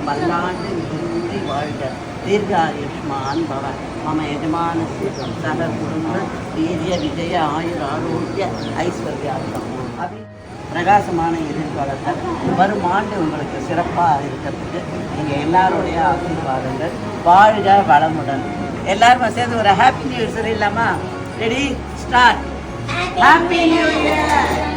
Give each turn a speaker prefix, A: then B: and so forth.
A: பல்லாண்டு நிறுத்தி வாழ்க தீர்காயுஷ்மான் பவ மம எஜமானஸ்ய சக குடும்ப வீரிய விஜய ஆயுர் ஆரோக்கிய ஐஸ்வர்யார்த்தம் பிரகாசமான எதிர்காலத்தை வரும் ஆண்டு உங்களுக்கு சிறப்பாக இருக்கிறதுக்கு நீங்கள் எல்லாருடைய ஆசீர்வாதங்கள் வாழ்க வளமுடன். எல்லாருமே சேர்ந்து ஒரு ஹாப்பி நியூ இயர் சொல்லிடலாமா? Ready start. Happy new year.